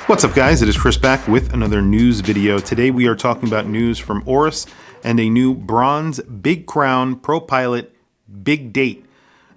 What's up, guys? It is Chris back with another news video. Today we are talking about news from Oris and a new bronze Big Crown Propilot big date.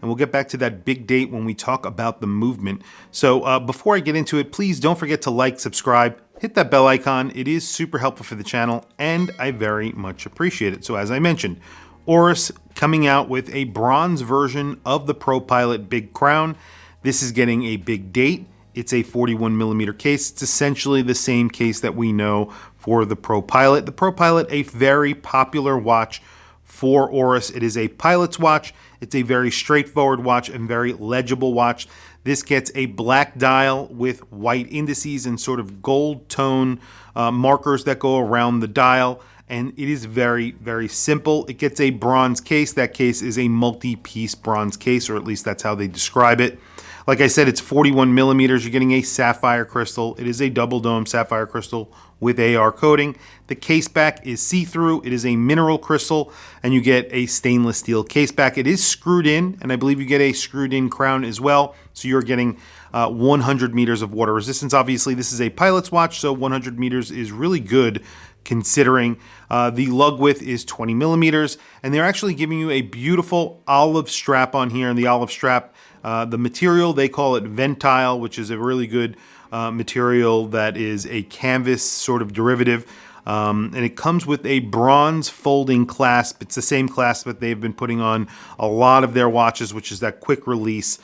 And we'll get back to that big date when we talk about the movement. So before I get into it, please don't forget to like, subscribe, hit that bell icon. It is super helpful for the channel and I very much appreciate it. So as I mentioned, Oris coming out with a bronze version of the Propilot Big Crown. This is getting a big date. It's a 41mm case. It's essentially the same case that we know for the Propilot. The Propilot, a very popular watch for Oris. It is a pilot's watch. It's a very straightforward watch and very legible watch. This gets a black dial with white indices and sort of gold tone markers that go around the dial. And it is very, very simple. It gets a bronze case. That case is a multi-piece bronze case, or at least that's how they describe it. Like I said, it's 41mm. You're getting a sapphire crystal. It is a double dome sapphire crystal with AR coating. The case back is see-through. It is a mineral crystal, and you get a stainless steel case back. It is screwed in, and I believe you get a screwed in crown as well. So you're getting 100 meters of water resistance. Obviously, this is a pilot's watch, so 100 meters is really good considering the lug width is 20mm, and they're actually giving you a beautiful olive strap on here. And the olive strap, the material, they call it Ventile, which is a really good material that is a canvas sort of derivative. And it comes with a bronze folding clasp. It's the same clasp that they've been putting on a lot of their watches, which is that quick release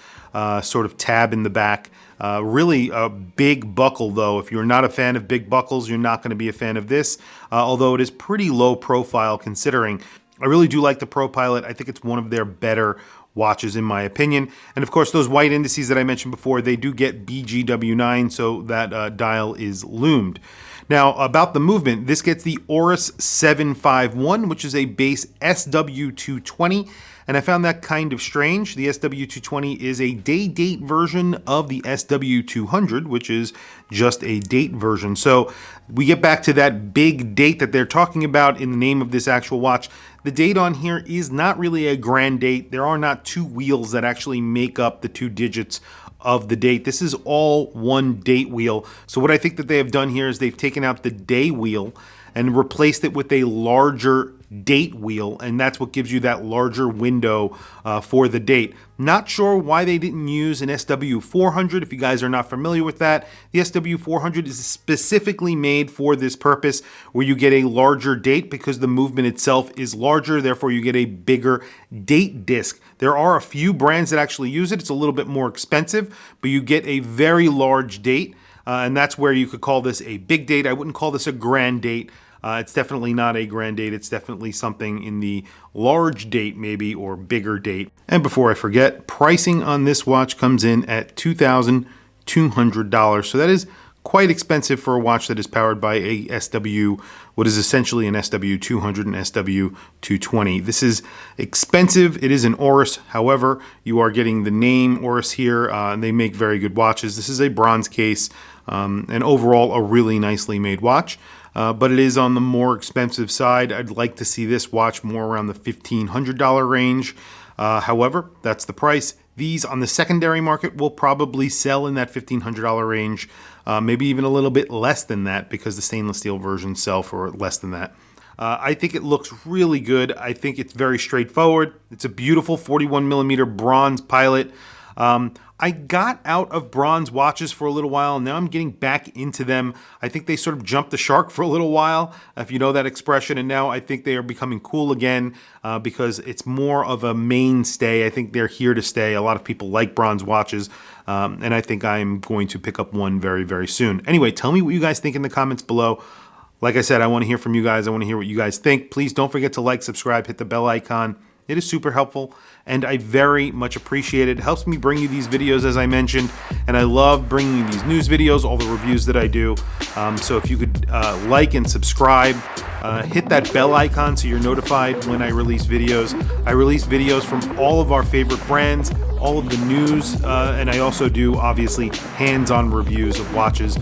sort of tab in the back. Really a big buckle, though. If you're not a fan of big buckles, you're not going to be a fan of this, although it is pretty low profile considering. I really do like the Propilot. I think it's one of their better watches in my opinion. And of course, those white indices that I mentioned before, they do get BGW9, so that dial is loomed. Now, about the movement, this gets the Oris 751, which is a base SW220. And I found that kind of strange. The SW220 is a day-date version of the SW200, which is just a date version. So we get back to that big date that they're talking about in the name of this actual watch. The date on here is not really a grand date. There are not two wheels that actually make up the two digits of the date. This is all one date wheel. So what I think that they have done here is they've taken out the day wheel and replaced it with a larger date wheel, and that's what gives you that larger window for the date. Not sure why they didn't use an SW400. If you guys are not familiar with that, the SW400 is specifically made for this purpose, where you get a larger date because the movement itself is larger, therefore you get a bigger date disc. There are a few brands that actually use it. It's a little bit more expensive, but you get a very large date, and that's where you could call this a big date. I wouldn't call this a grand date. It's definitely not a grand date. It's definitely something in the large date maybe, or bigger date. And before I forget, pricing on this watch comes in at $2,200. So that is quite expensive for a watch that is powered by a SW, what is essentially an SW200 and SW220. This is expensive. It is an Oris. However, you are getting the name Oris here, and they make very good watches. This is a bronze case, and overall a really nicely made watch. But it is on the more expensive side. I'd like to see this watch more around the $1,500 range. However, that's the price. These on the secondary market will probably sell in that $1,500 range, maybe even a little bit less than that because the stainless steel versions sell for less than that. I think it looks really good. I think it's very straightforward. It's a beautiful 41mm bronze pilot. I got out of bronze watches for a little while, and now I'm getting back into them. I think they sort of jumped the shark for a little while, if you know that expression, and now I think they are becoming cool again because it's more of a mainstay. I think they're here to stay. A lot of people like bronze watches, and I think I'm going to pick up one very, very soon. Anyway, tell me what you guys think in the comments below. Like I said, I want to hear from you guys. I want to hear what you guys think. Please don't forget to like, subscribe, hit the bell icon. It is super helpful, and I very much appreciate it. It helps me bring you these videos, as I mentioned, and I love bringing you these news videos, all the reviews that I do. So if you could like and subscribe, hit that bell icon so you're notified when I release videos. I release videos from all of our favorite brands, all of the news, and I also do, obviously, hands-on reviews of watches.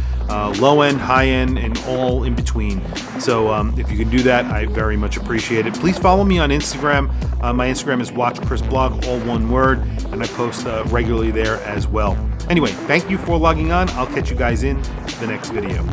low end, high end, and all in between. So if you can do that, I very much appreciate it. Please follow me on Instagram. My Instagram is WatchChrisBlog, all one word, and I post regularly there as well. Anyway, thank you for logging on. I'll catch you guys in the next video.